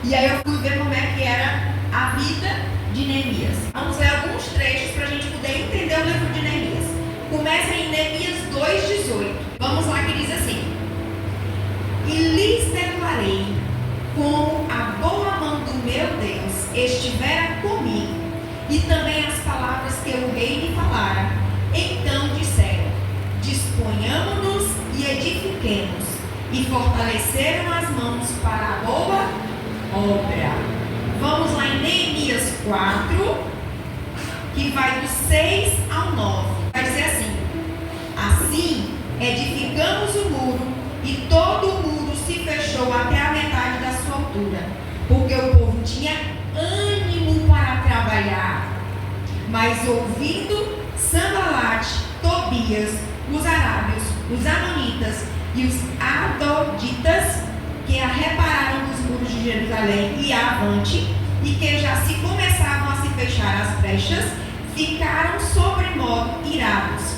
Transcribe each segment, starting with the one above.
E aí eu fui ver como é que era a vida de Neemias. Vamos ler alguns trechos para a gente poder entender o livro de Neemias. Começa em Neemias 2,18. Vamos lá, que diz assim: E lhes declarei como a boa mão do meu Deus estivera comigo, e também as palavras que o rei me falara. Então disseram: disponhamo-nos e edifiquemos, e fortaleceram as mãos para a boa obra. Vamos lá em Neemias 4, que vai do 6 ao 9. Vai dizer assim: assim edificamos o muro, e todo o muro se fechou até a metade da sua altura, porque o povo tinha ânimo para trabalhar. Mas ouvindo Sanbalate, Tobias, os arábios, os amonitas e os adoditas, que repararam dos muros de Jerusalém e avante, e que já se começavam a se fechar as brechas, ficaram sobremodo irados.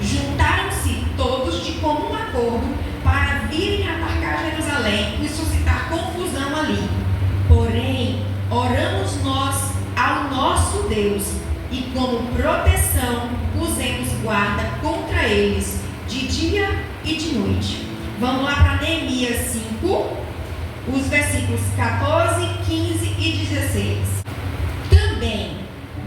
Juntaram-se todos de comum acordo para virem atacar Jerusalém e suscitar confusão ali. Porém, oramos nós ao nosso Deus, e como proteção pusemos guarda contra eles de dia e de noite. Vamos lá para Neemias 5, os versículos 14, 15 e 16. Também,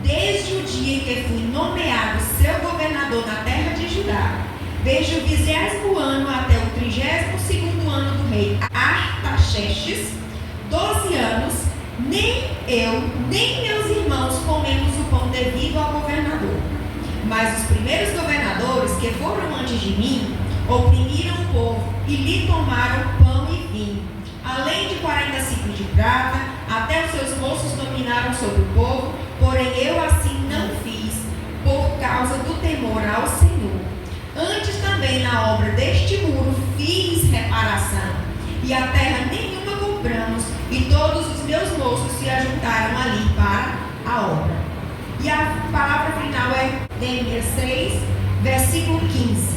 desde o dia em que fui nomeado seu governador na terra de Judá, desde o 20º ano até o 32º ano do rei Artaxerxes, 12 anos, nem eu, nem meus irmãos comemos o pão devido ao governador. Mas os primeiros governadores que foram antes de mim oprimiram o povo e lhe tomaram pão e vinho, além de 40 ciclos de prata, até os seus moços dominaram sobre o povo, porém eu assim não fiz, por causa do temor ao Senhor. Antes também na obra deste muro fiz reparação, e a terra nenhuma compramos, e todos os meus moços se ajuntaram ali para a obra. E a palavra final é Neemias 6, versículo 15.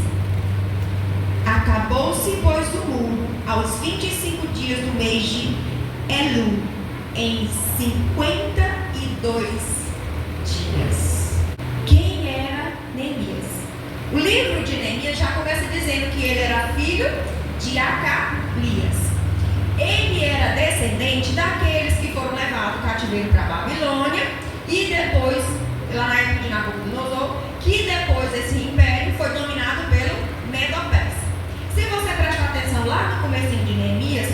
Acabou-se, pois, o muro aos 25 dias do mês de Elul, em 52 dias. Quem era Neemias? O livro de Neemias já começa dizendo que ele era filho de Acalias. Ele era descendente daqueles que foram levados cativeiro para a Babilônia, e depois, lá na época de Nabucodonosor, que depois esse império foi dominado pelo Medo-Persa. Se você prestar atenção lá no comecinho de Neemias,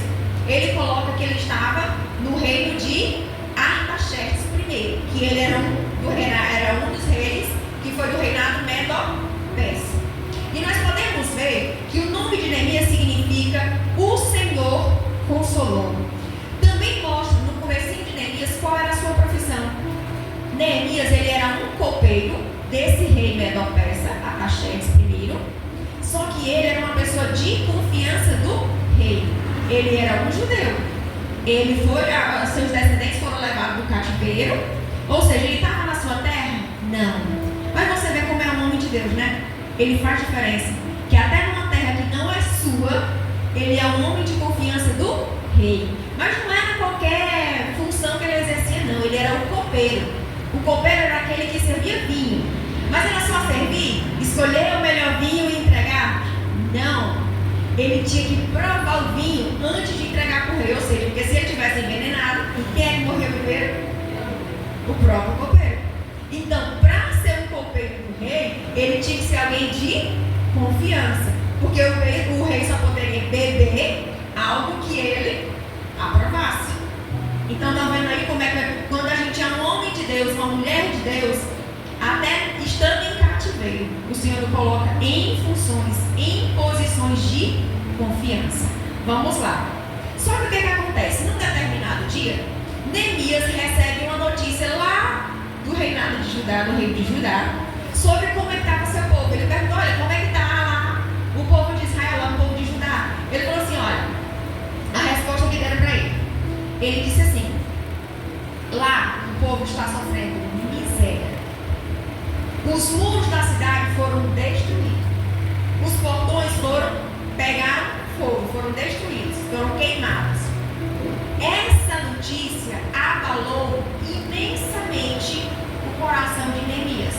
ele coloca que ele estava no reino de Artaxerxes I, que ele era um dos reis que foi do reinado Medo-Persa. E nós podemos ver que o nome de Neemias significa o Senhor consolou. Também mostra no comecinho de Neemias qual era a sua profissão. Neemias, ele era um copeiro desse rei Medo-Persa, Artaxerxes I, só que ele era uma pessoa de confiança do rei. Ele era um judeu. Seus descendentes foram levados do cativeiro, ou seja, ele estava na sua terra? Não. Mas você vê como é o nome de Deus, né? Ele faz diferença. Que até numa terra que não é sua, ele é um homem de confiança do rei. Mas não era qualquer função que ele exercia, não. Ele era o copeiro. O copeiro era aquele que servia vinho. Mas era só servir? Escolher o melhor vinho e entregar? Não. Ele tinha que provar o vinho antes de entregar para o rei. Ou seja, porque se ele tivesse envenenado, quem é que morreu primeiro? O próprio copeiro. Então, para ser um copeiro do rei, ele tinha que ser alguém de confiança. Porque o rei só poderia beber algo que ele aprovasse. Então, está vendo aí como é que quando a gente é um homem de Deus, uma mulher de Deus, até estando em cativeiro, o Senhor nos coloca em funções, em posições de confiança. Vamos lá. Só que o que acontece? Num determinado dia, Neemias recebe uma notícia lá do reinado de Judá, do rei de Judá, sobre como é que estava seu povo. Ele perguntou: olha, como é que está lá o povo de Israel, lá o povo de Judá? Ele falou assim: olha, a resposta que deram para ele. Ele disse assim: lá o povo está sofrendo miséria. Os muros da cidade foram destruídos. Os portões pegaram fogo, foram destruídos, foram queimados. Essa notícia abalou imensamente o coração de Neemias.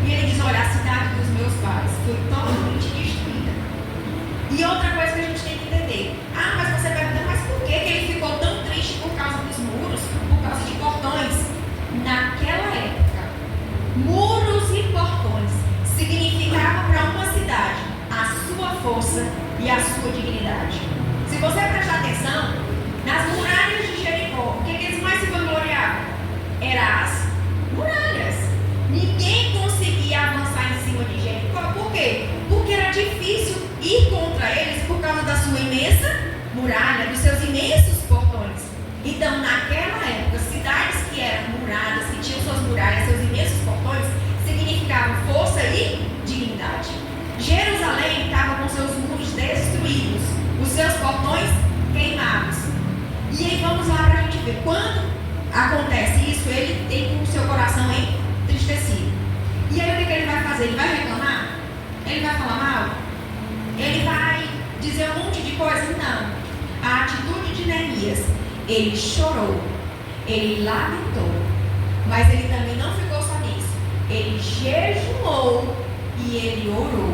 E ele diz: olha, a cidade dos meus pais foi totalmente destruída. E outra coisa que a gente tem que entender: ah, mas você pergunta, mas por que ele ficou tão triste por causa dos muros, por causa de portões? Naquela época, muros e portões significavam para uma cidade a sua força e a sua dignidade. Se você prestar atenção, nas muralhas de Jericó, o que eles mais se vangloriavam? Eram as muralhas. Ninguém conseguia avançar em cima de Jericó. Por quê? Porque era difícil ir contra eles por causa da sua imensa muralha, dos seus imensos portões. Então, naquela época, cidades que eram muradas, que tinham suas muralhas, seus imensos portões, significavam força e dignidade. Jerusalém estava com seus muros destruídos, os seus portões queimados. E aí vamos lá para a gente ver. Quando acontece isso, ele tem com o seu coração entristecido. E aí o que ele vai fazer? Ele vai reclamar? Ele vai falar mal? Ele vai dizer um monte de coisa? Não. A atitude de Neemias: ele chorou, ele lamentou, mas ele também não ficou só nisso. Ele jejuou e ele orou,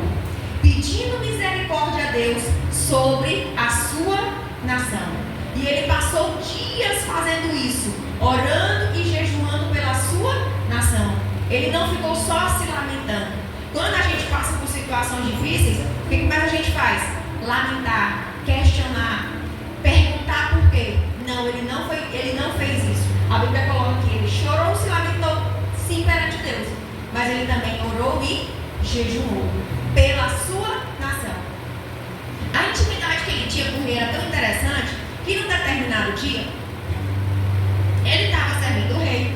pedindo misericórdia a Deus sobre a sua nação. E ele passou dias fazendo isso, orando e jejuando pela sua nação. Ele não ficou só se lamentando. Quando a gente passa por situações difíceis, o que mais a gente faz? Lamentar, questionar, perguntar por quê. Não, ele não fez isso. A Bíblia coloca que ele chorou, se lamentou, sim, perante Deus, mas ele também orou e jejuou pela sua nação. A intimidade que ele tinha com o rei era tão interessante que num determinado dia ele estava servindo o rei.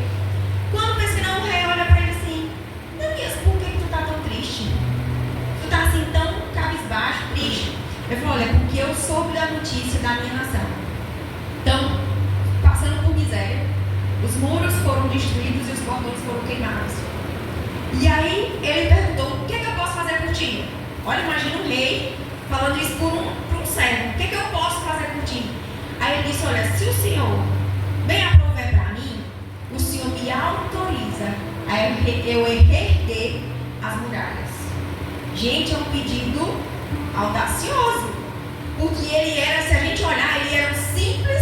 Quando pensa, não, o rei olha para ele assim: Neemias, por que tu está tão triste? Tu está assim tão cabisbaixo, triste? Ele falou: olha, porque eu soube da notícia da minha nação. Então, passando por miséria, os muros foram destruídos e os portões foram queimados. E aí ele perguntou: o que eu posso fazer por ti? Olha, imagina um rei falando isso para um servo: o que eu posso fazer por ti? Aí ele disse: olha, se o Senhor bem aprover para mim, o Senhor me autoriza a eu erguer as muralhas. Gente, é um pedido audacioso, porque ele era, se a gente olhar, ele era um simples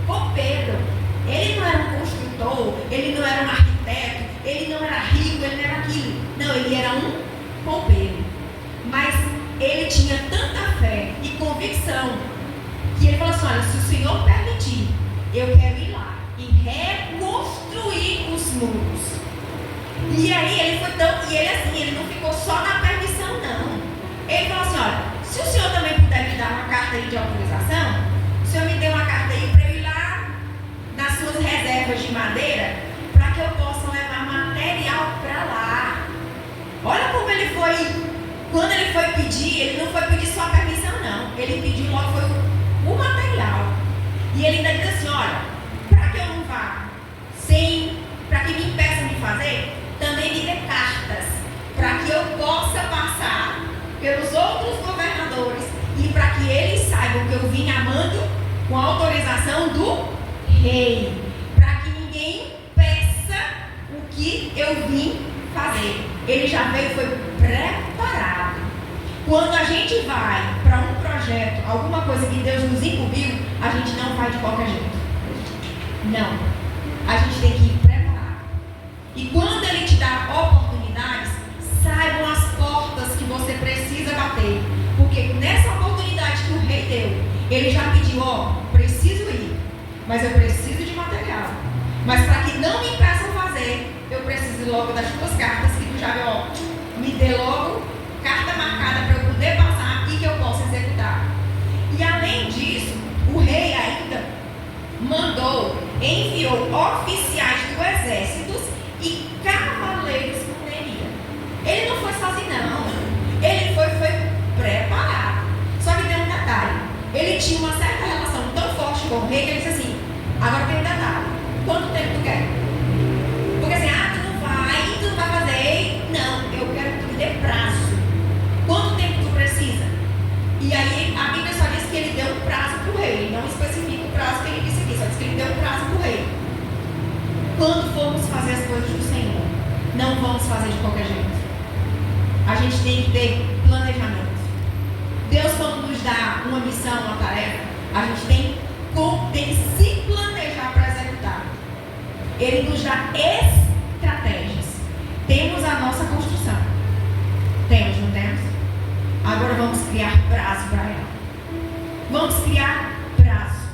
copeiro. Ele não era um construtor, ele não era um arquiteto, ele não era rico, ele não era aquilo. Não, ele era um copeiro. Mas ele tinha tanta fé e convicção que ele falou assim: olha, se o Senhor permitir, eu quero ir lá e reconstruir os muros. E aí ele foi tão, e ele assim, ele não ficou só na permissão, não. Ele falou assim: olha, se o Senhor também puder me dar uma carta aí de autorização, o Senhor me dê uma carta aí para eu ir lá nas suas reservas de madeira, para que eu possa levar material para lá. Olha como ele foi. Quando ele foi pedir, ele não foi pedir só a permissão, não. Ele pediu logo foi o material. E ele ainda diz assim: olha, para que eu não vá para que me impeçam de fazer, também me dê cartas, para que eu possa passar pelos outros governadores e para que eles saibam que eu vim amando com a autorização do rei, para que ninguém peça o que eu vim fazer. Ele já veio, foi preparado. Quando a gente vai para um projeto, alguma coisa que Deus nos incumbiu, a gente não vai de qualquer jeito. Não. A gente tem que ir preparado. E quando Ele te dá oportunidades, saibam as portas que você precisa bater. Porque nessa oportunidade que o rei deu, ele já pediu: ó, preciso ir, mas eu preciso de material. Mas para que não me impeçam fazer, eu preciso logo das tuas cartas, que tu já viu, ó, me dê logo carta marcada para eu poder passar e que eu possa executar. E além disso, o rei ainda enviou oficiais do exército e cavaleiros com Neemias. Ele não foi sozinho, não. Ele foi preparado. Só que tem um detalhe: ele tinha uma certa relação tão forte com o rei que ele disse assim: agora tem um detalhe, quanto tempo tu quer? Porque assim, tu não vai fazer. Não, eu quero que tu me dê prazo. Quanto tempo tu precisa? E aí a Bíblia só diz que ele deu um prazo para o rei. Ele não especifica o prazo que ele disse aqui, só diz que ele deu um prazo não vamos fazer de qualquer jeito. A gente tem que ter planejamento. Deus, quando nos dá uma missão, uma tarefa, a gente tem que se planejar para executar. Ele nos dá estratégias. Temos a nossa construção. Temos, não temos? Agora vamos criar prazo para ela. Vamos criar prazo.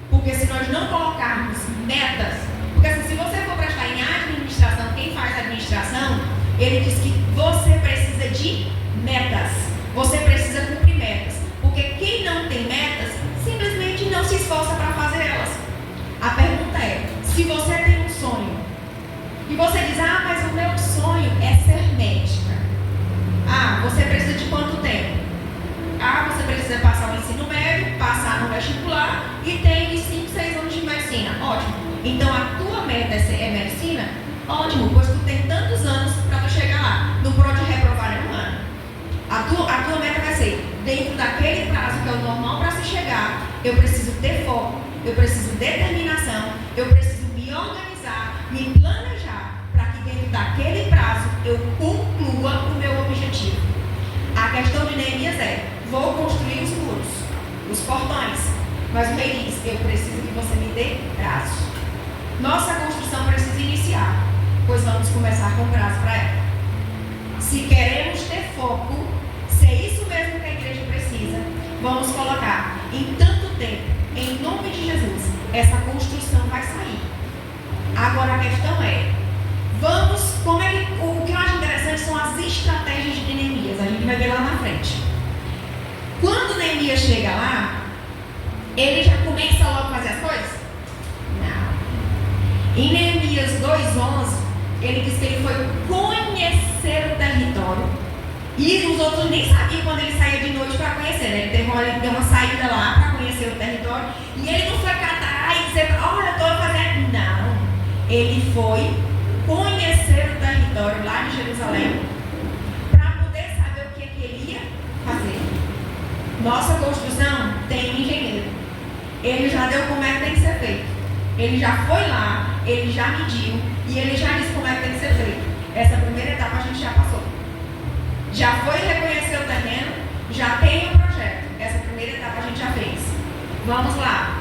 Porque se nós não colocarmos metas, porque assim, se você for prestar em administração, quem faz administração, ele diz que você precisa de metas. Você precisa cumprir metas. Porque quem não tem metas, simplesmente não se esforça para fazer elas. A pergunta é, se você tem um sonho, e você diz, mas o meu sonho é ser médica. Você precisa de quanto tempo? Você precisa passar o ensino médio, passar no vestibular e tem 5, 6 anos de medicina. Ótimo. Então a tua meta é medicina? Ótimo, pois tu tem tantos anos para tu chegar lá. Não pode reprovar em um ano. A tua meta vai ser, dentro daquele prazo que é o normal para se chegar, eu preciso ter foco, eu preciso de determinação, eu preciso me organizar, me planejar, para que dentro daquele prazo eu conclua o meu objetivo. A questão de Neemias é, vou construir os muros, os portões, mas o rei diz, eu preciso que você me dê prazo. Nossa construção precisa iniciar, pois vamos começar com prazo para ela. Se queremos ter foco, se é isso mesmo que a igreja precisa, vamos colocar em tanto tempo, em nome de Jesus, essa construção vai sair. Agora a questão é, o que eu acho interessante são as estratégias de Neemias, a gente vai ver lá na frente. Quando Neemias chega lá, ele já começa logo a fazer as coisas? Não. Em Neemias 2:11, ele diz que ele foi conhecer o território. E os outros nem sabiam quando ele saía de noite para conhecer, né? Ele deu uma saída lá para conhecer o território. E ele não foi catar e dizer, olha, estou fazendo. Não. Ele foi conhecer o território lá de Jerusalém para poder saber o que ele ia fazer. Nossa construção tem um engenheiro. Ele já deu como é que tem que ser feito. Ele já foi lá, ele já mediu e ele já disse como é que tem que ser feito. Essa primeira etapa a gente já passou. Já foi reconhecer o terreno, já tem o projeto. Essa primeira etapa a gente já fez. Vamos lá.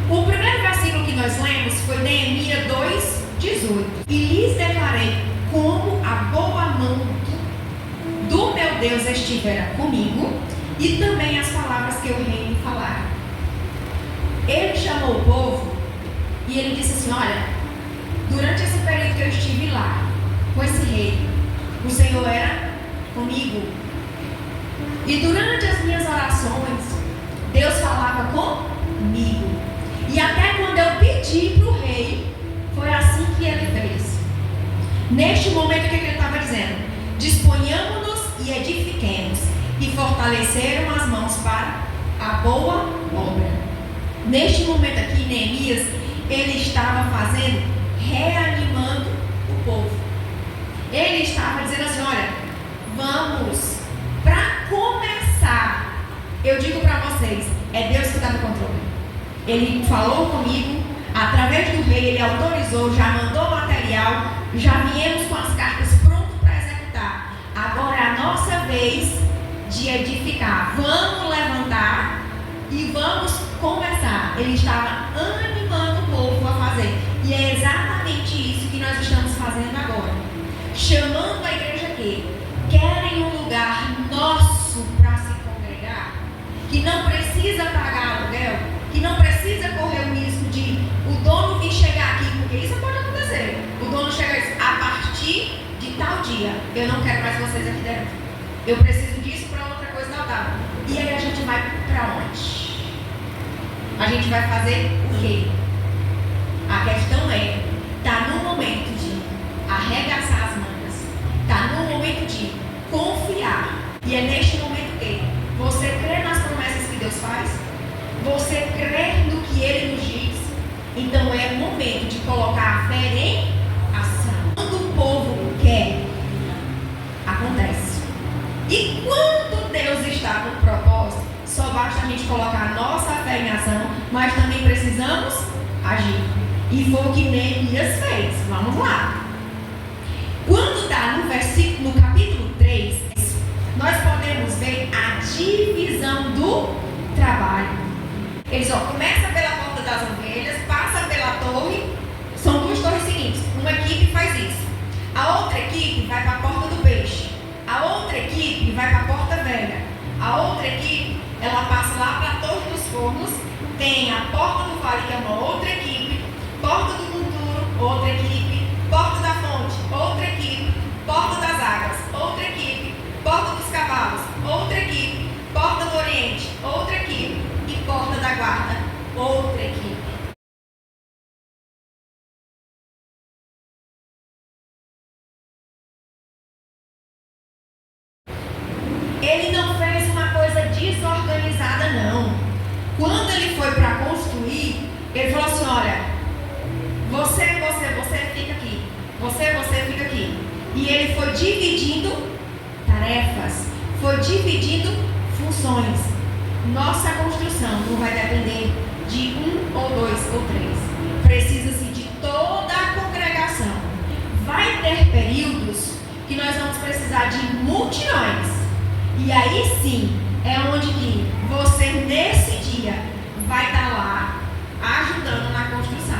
O primeiro versículo que nós lemos foi Neemias 2:18. E lhes declarei como a boa mão do meu Deus estivera comigo e também as palavras que o rei me falara. Ele chamou o povo e ele disse assim, olha, durante esse período que eu estive lá, com esse rei, o Senhor era comigo. E durante as minhas orações, Deus falava comigo. E até quando eu pedi para o rei, foi assim que ele fez. Neste momento, o que ele estava dizendo? Disponhamos-nos e edifiquemos, e fortaleceram as mãos para a boa obra. Neste momento aqui, Neemias, ele estava fazendo, reanimando o povo. Ele estava dizendo assim, olha, vamos, para começar, eu digo para vocês, é Deus que está no controle. Ele falou comigo, através do rei, ele autorizou, já mandou material, já viemos com as cartas prontas para executar. Agora é a nossa vez de edificar. Vamos levantar e vamos começar. Ele estava animando o povo a fazer. E é exatamente isso que nós estamos fazendo agora. Chamando a igreja aqui. Querem um lugar nosso para se congregar? Que não precisa pagar aluguel? Que não precisa correr o risco de o dono vir chegar aqui? Porque isso pode acontecer. O dono chega e diz, a partir de tal dia, eu não quero mais vocês aqui dentro. Eu preciso disso para outra coisa tal. E aí a gente vai para onde? A gente vai fazer o quê? A questão é, está no momento de arregaçar as mangas, está no momento de confiar. E é neste momento que você crê nas promessas que Deus faz, você crê no que Ele nos diz, então é o momento de colocar a fé em ação. Quando o povo quer, acontece. E quando Deus está no propósito, só basta a gente colocar a nossa fé em ação, mas também precisamos agir. E foi o que Neemias fez. Vamos lá. Eles começam pela porta das ovelhas, passam pela torre. São duas torres seguintes. Uma equipe faz isso. A outra equipe vai para a porta do peixe. A outra equipe vai para a porta velha. A outra equipe, ela passa lá para a torre dos fornos. Tem a porta do vale, que é uma outra equipe. Porta do monturo, outra equipe. Porta da fonte, outra equipe. Porta das águas, outra equipe. Porta dos cavalos, outra equipe. Porta do oriente, outra equipe. E porta da guarda, outra equipe. Ele não fez uma coisa desorganizada, não. Quando ele foi para construir, ele falou assim: olha, você fica aqui. Você fica aqui. E ele foi dividindo tarefas, foi dividindo funções. Nossa construção não vai depender de um ou dois ou três. Precisa-se de toda a congregação. Vai ter períodos que nós vamos precisar de multidões. E aí sim, é onde que você nesse dia vai estar lá ajudando na construção.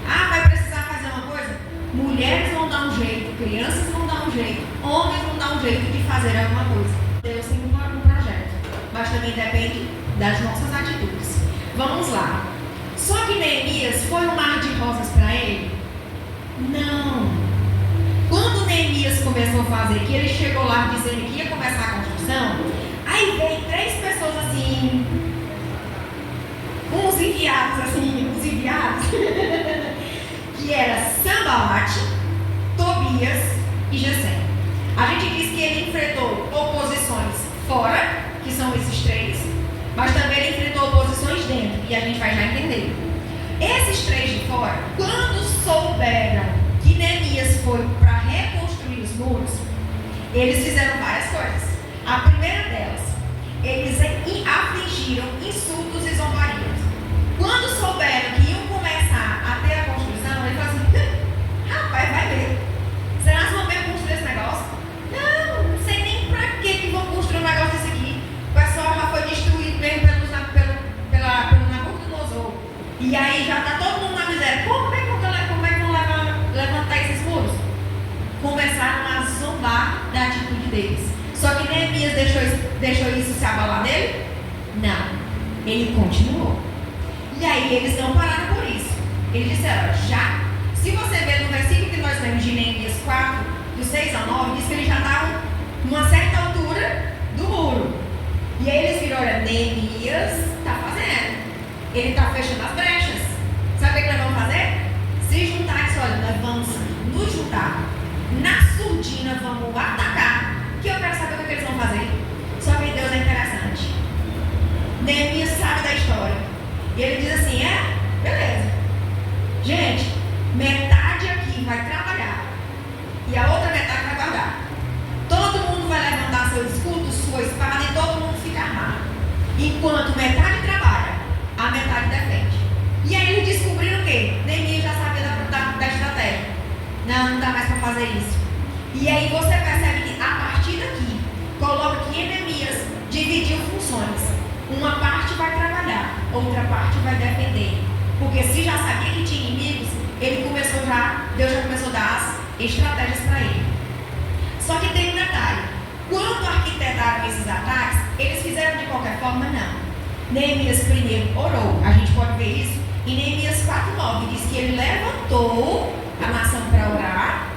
Ah, vai precisar fazer uma coisa? Mulheres vão dar um jeito, crianças vão dar um jeito, homens vão dar um jeito de fazer alguma coisa. Deus tem um projeto, mas também depende das nossas atitudes. Vamos lá. Só que Neemias foi um mar de rosas para ele? Não. Quando Neemias começou a fazer, que ele chegou lá dizendo que ia começar a construção, aí veio 3 pessoas assim, uns enviados, que era Sambalate, Tobias e Gesem. A gente diz que ele enfrentou oposições fora, que são esses 3, mas também ele enfrentou oposições dentro, e a gente vai já entender. Esses 3 de fora, quando souberam que Neemias foi para reconstruir os muros, eles fizeram várias coisas. A primeira delas, eles afligiram insultos e zombarias. Quando souberam que iam começar a ter a construção, ele falou assim: rapaz, vai ver. Será que vão mesmo construir esse negócio? Não sei nem para que vão construir um negócio desse aqui. O pessoal já foi destruído mesmo pelo Nabucodonosor. E aí já está todo mundo na miséria. Como é que vão levantar esses muros? Começaram a zombar da atitude deles. Só que Neemias deixou isso se abalar nele? Não. Ele continuou. E aí eles não pararam por isso. Eles disseram: já. Se você ver no versículo que nós lemos de Neemias 4, do 6 ao 9, diz que eles já estavam numa certa altura do muro. E aí eles viram: olha, Neemias está fazendo. Ele está fechando as brechas. Sabe o que nós vamos fazer? Se juntar e dizer: olha, nós vamos nos juntar. Na surdina vamos atacar. Que eu quero saber o que eles vão fazer. Só que Deus é interessante. Neemias sabe da história. E ele diz assim: beleza. Gente, metade aqui vai trabalhar e a outra metade vai guardar. Todo mundo vai levantar seu escudo, sua espada, e todo mundo fica armado. Enquanto metade trabalha, a metade defende. E aí eles descobriram o quê? Neemias já sabia da estratégia. Não dá mais para fazer isso. E aí você percebe que a partir daqui, coloca que Neemias dividiu funções. Uma parte vai trabalhar, outra parte vai defender. Porque se já sabia que tinha inimigos, Deus já começou a dar as estratégias para ele. Só que tem um detalhe: quando arquitetaram esses ataques, eles fizeram de qualquer forma? Não. Neemias primeiro orou. A gente pode ver isso em Neemias 4:9. Diz que ele levantou a nação para orar,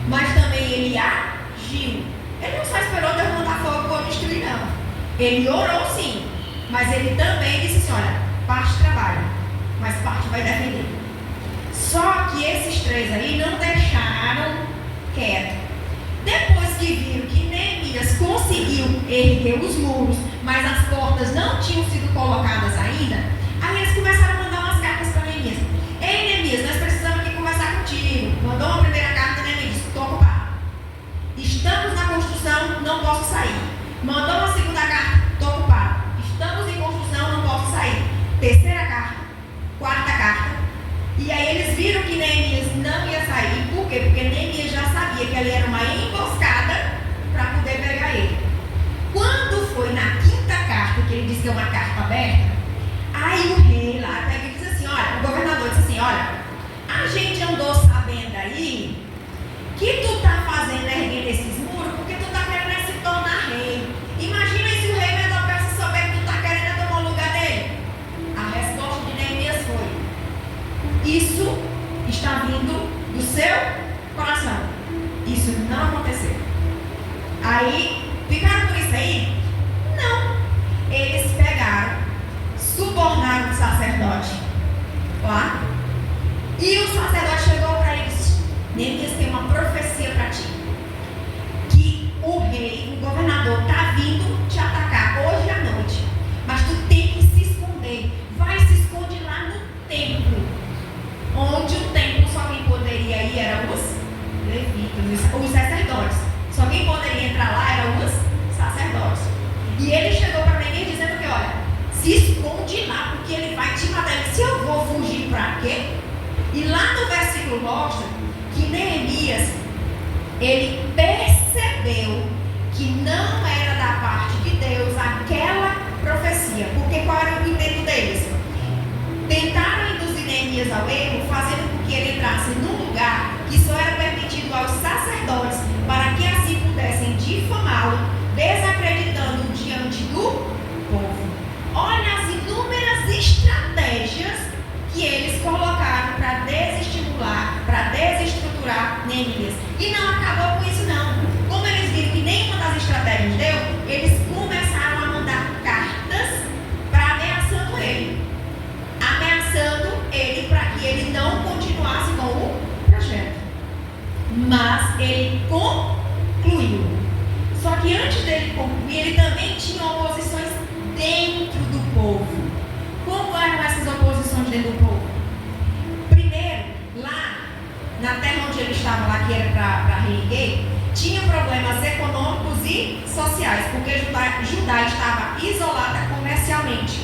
mas também ele agiu. Ele não só esperou Deus mandar fogo para destruir, não. Ele orou sim, mas ele também disse assim: olha, parte trabalha, mas parte vai defender. Só que esses 3 aí não deixaram quieto. Depois que viram que Neemias conseguiu erguer os muros, mas as portas não tinham sido colocadas ainda, aí eles começaram a mandar umas cartas para Neemias. Ei, Neemias, nós precisamos aqui conversar contigo. Mandou uma primeira carta, Neemias: estou ocupado. Estamos na construção, não posso sair. Mandou uma segunda carta: estou ocupado. Estamos em construção, não posso sair. Terceira carta, quarta carta. E aí eles viram que Neemias não ia sair. Por quê? Porque Neemias já sabia que ali era uma emboscada para poder pegar ele. Quando foi na quinta carta, que ele disse que é uma carta aberta, aí o seu coração. Isso não aconteceu. Aí, ficaram por isso aí? Não. Eles pegaram, subornaram o sacerdote lá, e o sacerdote chegou para ele e disse: Neemias, tem uma profecia para ti, que o rei, o governador, está vindo te atacar hoje à noite, mas tu tem que se esconder. Vai, se esconde lá no templo, onde o templo só quem poderia ir eram os levitas, os sacerdotes. Só quem poderia entrar lá eram os sacerdotes. E ele chegou para Neemias dizendo que, olha, se esconde lá, porque ele vai te matar. Se eu vou fugir para quê? E lá no versículo mostra que Neemias, ele percebeu que não era da parte de Deus aquela profecia. Porque qual era o intento deles? Tentaram induzir Neemias ao erro, fazendo com que ele entrasse num lugar que só era permitido aos sacerdotes, para que assim pudessem difamá-lo, desacreditando diante do povo. Olha as inúmeras estratégias que eles colocaram para desestimular, para desestruturar Neemias. E não acabou com isso não. Como eles viram que nenhuma das estratégias deu, eles começaram a mandar cartas para ameaçando ele para que ele não continuasse com o projeto. Mas ele concluiu. Só que antes dele concluir, ele também tinha oposições dentro do povo. Como eram essas oposições dentro do povo? Primeiro, lá na terra onde ele estava, lá que era para Reiguei, tinha problemas econômicos e sociais, porque Judá estava isolada comercialmente.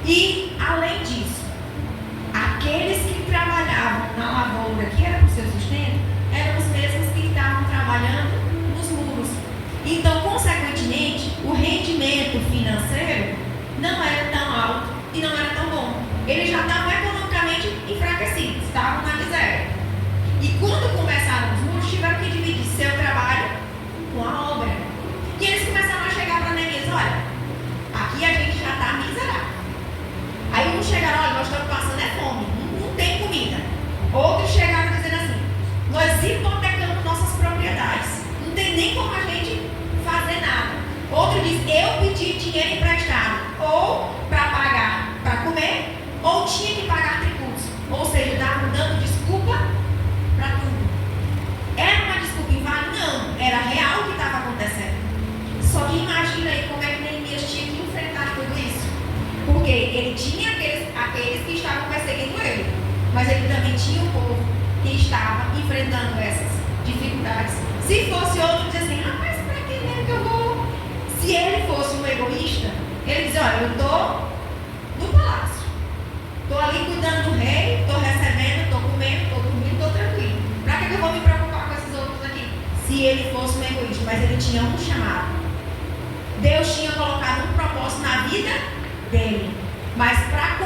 E, além disso, aqueles que trabalhavam na lavoura, que era para o seu sustento, eram os mesmos que estavam trabalhando nos muros. Então, consequentemente, o rendimento financeiro não era tão alto e não era tão bom. Eles já estavam economicamente enfraquecidos, estavam na miséria. E quando começaram os muros, tiveram que dividir seu trabalho com a obra. E eles começaram a chegar para Neemias: olha, aqui a gente já está miserável. Aí uns chegaram: olha, nós estamos passando fome, não tem comida. Outros chegaram dizendo assim: nós hipotecamos nossas propriedades, não tem nem como a gente fazer nada. Outro diz: eu pedi dinheiro emprestado, ou para pagar, para comer, ou tinha que pagar tributos. Ou seja, estavam dando desculpa para tudo. Era uma desculpa inválida? Não, era real o que estava acontecendo. Só que imagina aí como é que Neemias tinha que enfrentar tudo isso. Porque ele tinha aqueles que estavam perseguindo ele, mas ele também tinha o povo que estava enfrentando essas dificuldades. Se fosse outro, dizia assim: ah, mas para que mesmo que eu vou? Se ele fosse um egoísta, ele dizia: olha, eu estou no palácio, estou ali cuidando do rei, estou recebendo, estou comendo, estou dormindo, estou tranquilo. Para que eu vou me preocupar com esses outros aqui? Se ele fosse um egoísta, mas ele tinha um chamado. Deus tinha colocado um propósito na vida dele. Mas para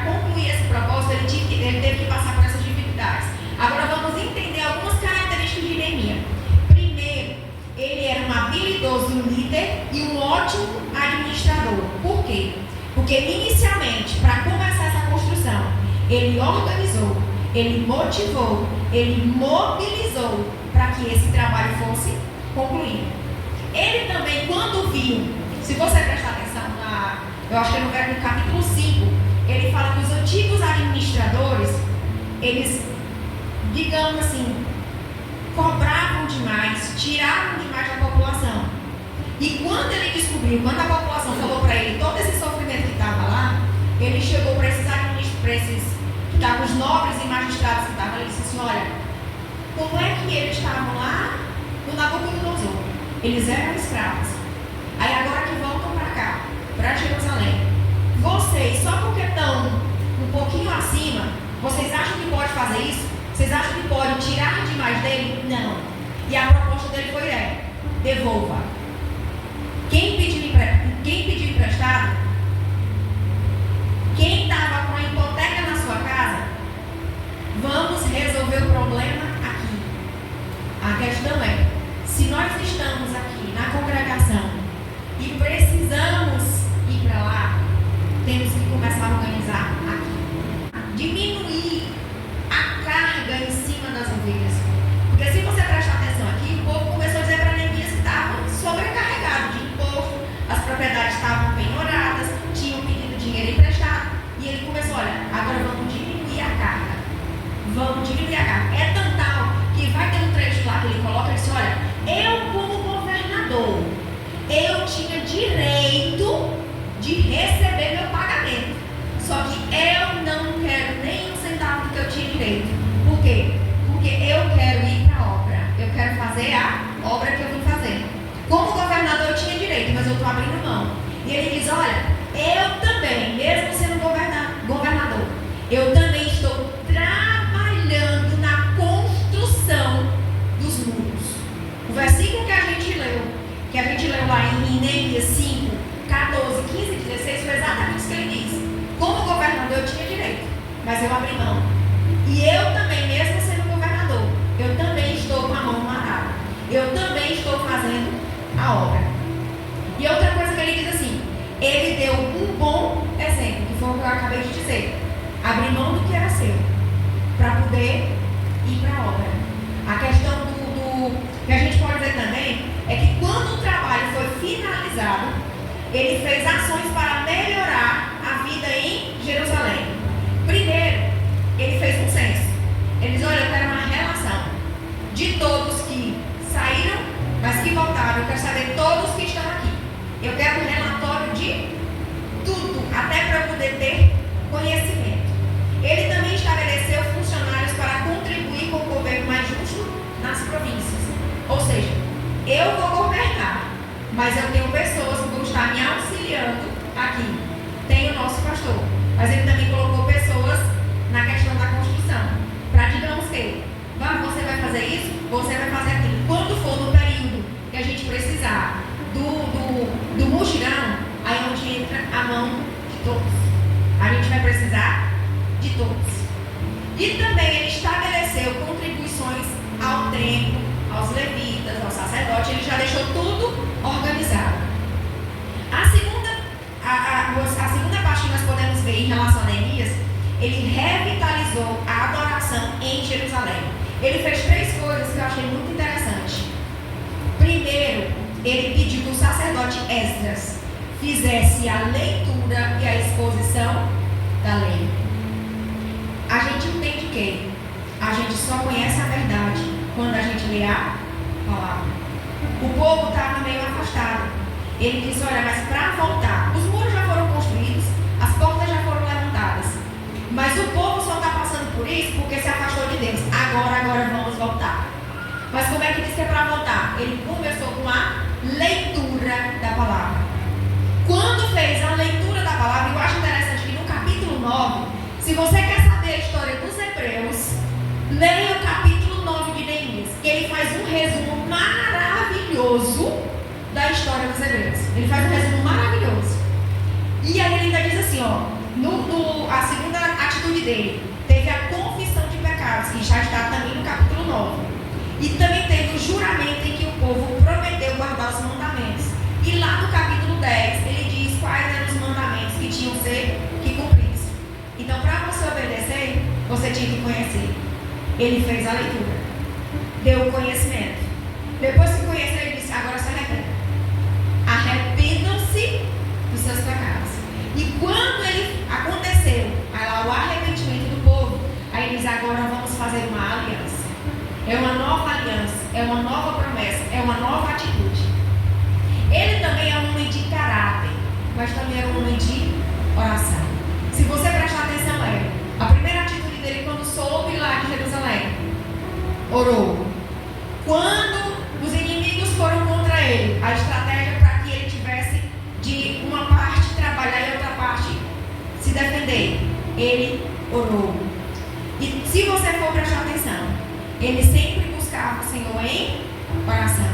concluir esse propósito, ele teve que passar por essas dificuldades. Agora vamos entender algumas características de Neemias. Primeiro, ele era um habilidoso líder e um ótimo administrador. Por quê? Porque inicialmente, para começar essa construção, ele organizou, ele motivou, ele mobilizou para que esse trabalho fosse concluído. Ele também, quando viu, se você prestar atenção eu acho que é no capítulo 5, ele fala que os antigos administradores, eles, digamos assim, cobravam demais, tiravam demais da população. E quando ele descobriu, quando a população falou para ele todo esse sofrimento que estava lá, ele chegou para esses que estavam os nobres e magistrados que estavam ali, e disse assim: olha, como é que eles estavam lá no Nabucodonosor? Eles eram escravos. Aí agora que voltam para cá, para Jerusalém, vocês, só porque estão um pouquinho acima, vocês acham que pode fazer isso? Vocês acham que pode tirar demais dele? Não. E a proposta dele foi: devolva. Quem pediu emprestado, quem estava com a hipoteca na sua casa, vamos resolver o problema aqui. A questão é, se nós estamos aqui na congregação e precisamos ir para lá, temos que começar a organizar aqui. Diminuir a carga em cima das ovelhas. Porque se você prestar atenção aqui, o povo começou a dizer para Neemias que estava sobrecarregado de imposto, as propriedades estavam penhoradas, tinham pedido dinheiro emprestado, e ele começou, olha, agora vamos diminuir a carga. Vamos diminuir a carga. É tão tal que vai ter um trecho lá que ele coloca, ele diz, olha, eu como governador, eu tinha direito de receber meu pagamento. Só que eu não quero nem um centavo do que eu tinha direito. Por quê? Porque eu quero ir para a obra. Eu quero fazer a obra que eu vim fazer. Como governador eu tinha direito, mas eu estou abrindo mão. E ele diz, olha, eu também, mesmo sendo governador, eu também estou trabalhando na construção dos muros. O versículo que a gente leu lá em Neemias 5, 14, 15 e 16 foi exatamente isso que ele diz. Como governador eu tinha direito, mas eu abri mão. E eu também, mesmo sendo governador, eu também estou com a mão no arado. Eu também estou fazendo a obra. E outra coisa que ele diz assim, ele deu um bom exemplo, que foi o que eu acabei de dizer. Abrir mão do que era seu, para poder ir para a obra. A questão do que a gente pode dizer também, é que quando o trabalho foi finalizado, ele fez ações para melhorar a vida em Jerusalém. Primeiro, ele fez um censo. Ele diz, olha, eu quero uma relação de todos que saíram, mas que voltaram. Eu quero saber todos que estão aqui. Eu quero um relatório de tudo, até para eu poder ter conhecimento. Ele também estabeleceu funcionários para contribuir com o governo mais justo nas províncias. Ou seja, eu vou governar, mas eu tenho pessoas que vão estar me auxiliando aqui. Tem o nosso pastor, mas ele também colocou pessoas na questão da construção, para, digamos que, você vai fazer isso, você vai fazer aquilo. Quando for no período que a gente precisar do mutirão, aí é onde entra a mão de todos. A gente vai precisar de todos. E também ele estabeleceu contribuições ao templo, aos levitas, aos sacerdotes. Ele já deixou tudo organizado. A segunda parte que nós podemos ver em relação a Neemias, ele revitalizou a adoração em Jerusalém. Ele fez 3 coisas que eu achei muito interessante. Primeiro, ele pediu que o sacerdote Esdras fizesse a leitura e a exposição da lei. A gente entende que a gente só conhece a verdade quando a gente lê a palavra. O povo estava meio afastado. Ele disse, olha, mas para voltar, os muros já foram construídos, as portas já foram levantadas, mas o povo só está passando por isso porque se afastou de Deus. Agora vamos voltar. Mas como é que diz que é para voltar? Ele começou com a leitura da palavra. Quando fez a leitura da palavra, eu acho interessante que no capítulo 9, se você quer saber a história dos hebreus, leia o capítulo 9 de Neemias, que ele faz um resumo maravilhoso da história dos hebreus. Ele faz um resumo maravilhoso. E aí ele ainda diz assim, ó, a segunda atitude dele, teve a confissão de pecados, que já está também no capítulo 9. E também teve o juramento em que o povo prometeu guardar os mandamentos. E lá no capítulo 10, ele diz quais eram os mandamentos que tinham que cumpridos. Então, para você obedecer, você tinha que conhecer. Ele fez a leitura, deu o conhecimento. Depois que conheceu, ele disse, agora se arrependam. Arrependam-se dos seus pecados. E quando ele aconteceu, aí lá o arrependimento do povo, aí ele diz, agora vamos fazer uma aliança. É uma nova aliança, é uma nova promessa, é uma nova atitude. Ele também é um homem de caráter, mas também é um homem de oração. Se você prestar atenção, a primeira atitude dele quando soube lá de Jerusalém, orou. Quando os inimigos foram contra ele, a estratégia para que ele tivesse de uma parte trabalhar e outra parte se defender, ele orou. E se você for prestar atenção, ele sempre buscava o Senhor em oração.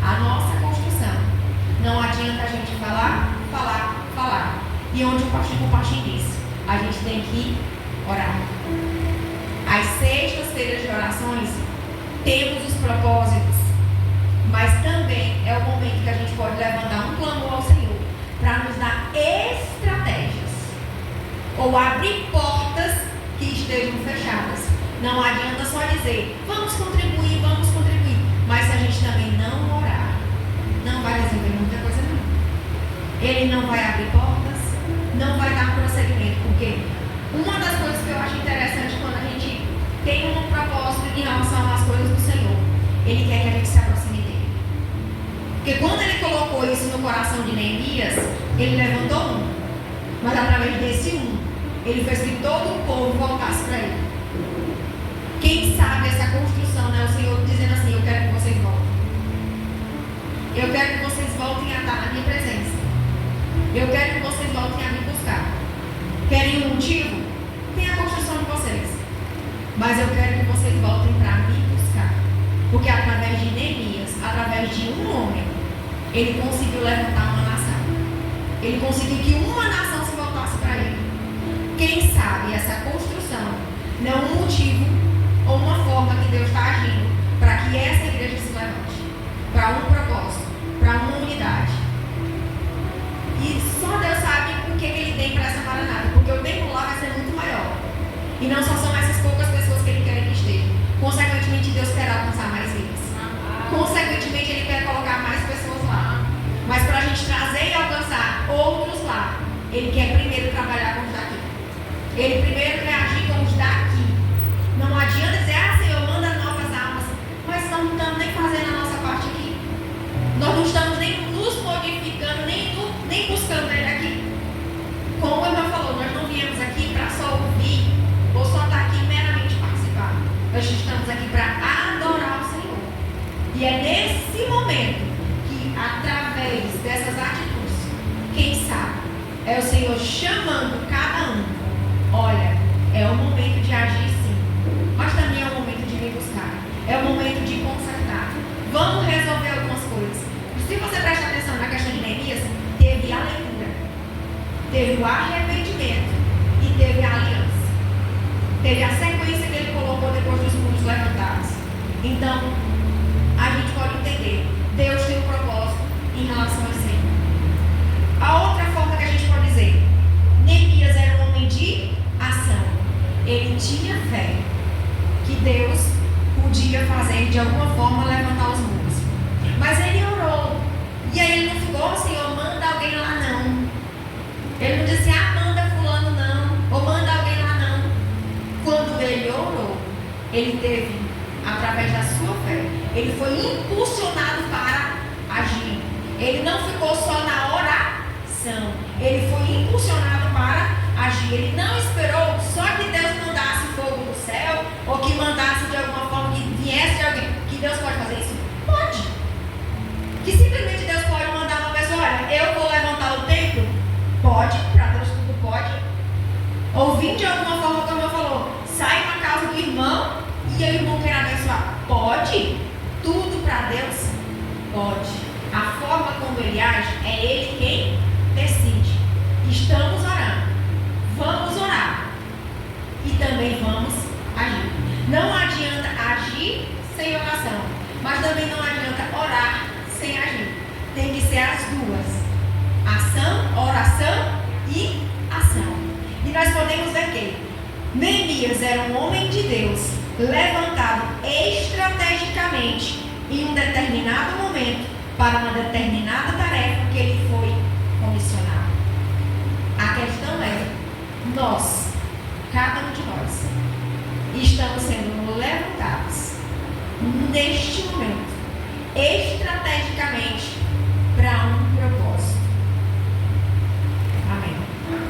A nossa construção, não adianta a gente falar. E onde o pastor disse, a gente tem que orar. As sextas-feiras de orações, temos os propósitos, mas também é o momento que a gente pode levantar um clamor ao Senhor para nos dar estratégias ou abrir portas que estejam fechadas. Não adianta só dizer, vamos contribuir, mas se a gente também não orar, não vai resolver muita coisa não. Ele não vai abrir portas, não vai dar prosseguimento, porque uma das coisas que eu acho interessante quando a gente tem um propósito em relação às coisas do Senhor, Ele quer que a gente se aproxime dele. Porque quando Ele colocou isso no coração de Neemias, Ele levantou um, mas através desse um, Ele fez que todo o povo voltasse para Ele. Quem sabe essa construção, né? O Senhor dizendo assim, eu quero que vocês voltem. Eu quero que vocês voltem a estar na minha presença. Eu quero que vocês voltem a me buscar. Querem um motivo? Tem a construção de vocês. Mas eu quero que vocês voltem para me buscar. Porque através de Neemias, através de um homem, ele conseguiu levantar uma nação. Ele conseguiu que uma nação se voltasse para ele. Quem sabe essa construção não é um motivo ou uma forma que Deus está agindo para que essa igreja se levante para um propósito, para uma unidade. E só Deus sabe o que Ele tem para essa maranata, porque o tempo lá vai ser muito maior. E não só são essas poucas pessoas que Ele quer que estejam. Consequentemente, Deus quer alcançar mais vidas. Consequentemente, Ele quer colocar mais pessoas lá. Mas para a gente trazer e alcançar outros lá, Ele quer primeiro trabalhar com os daqui. Ele primeiro quer agir com os daqui. Não adianta dizer, Senhor, manda novas almas, mas não estamos nem fazendo a nossa parte aqui. Nós não estamos nem nos modificando, nem buscando Ele aqui. Como o irmão falou, nós não viemos aqui para só ouvir ou só estar aqui meramente participar. Nós estamos aqui para adorar o Senhor. E é nesse momento que, através dessas atitudes, quem sabe, é o Senhor chamando cada um. Olha, é o momento de agir sim, mas também é o momento de me buscar. É o momento de consertar. Vamos resolver algumas coisas. Se você prestar atenção na questão de Neemias, teve a leitura, teve o arrependimento e teve a aliança. Teve a sequência que ele colocou depois dos muros levantados. Então, a gente pode entender, Deus tem um propósito em relação a isso. A outra forma que a gente pode dizer, Neemias era um homem de ação. Ele tinha fé que Deus podia fazer de alguma forma levantar os muros. Mas ele orou. E aí ele não ficou, Senhor, manda alguém lá não. Ele não disse, manda fulano não. Ou manda alguém lá não. Quando ele orou, ele teve, através da sua fé, ele foi impulsionado para agir. Ele não ficou só na oração. Ele foi impulsionado para agir. Ele não esperou só que Deus mandasse fogo do céu, ou que mandasse de alguma forma, que viesse de alguém. Que Deus pode fazer isso? Pode. Que simplesmente Deus pode mandar uma pessoa, olha, eu vou levantar o templo? Pode, para Deus tudo pode. Ou vir de alguma forma, como eu falou, sai na casa do irmão e o irmão quer abençoar? Pode. Tudo para Deus? Pode. A forma como Ele age, é Ele quem decide. Estamos orando. Vamos orar. E também vamos agir. Não adianta agir sem oração, mas também não adianta orar sem agir. Tem que ser as duas. Ação, oração e ação. E nós podemos ver que Neemias era um homem de Deus, levantado estrategicamente em um determinado momento para uma determinada tarefa que ele foi comissionado. A questão é, nós, cada um de nós, estamos sendo levantados neste momento, estrategicamente, para um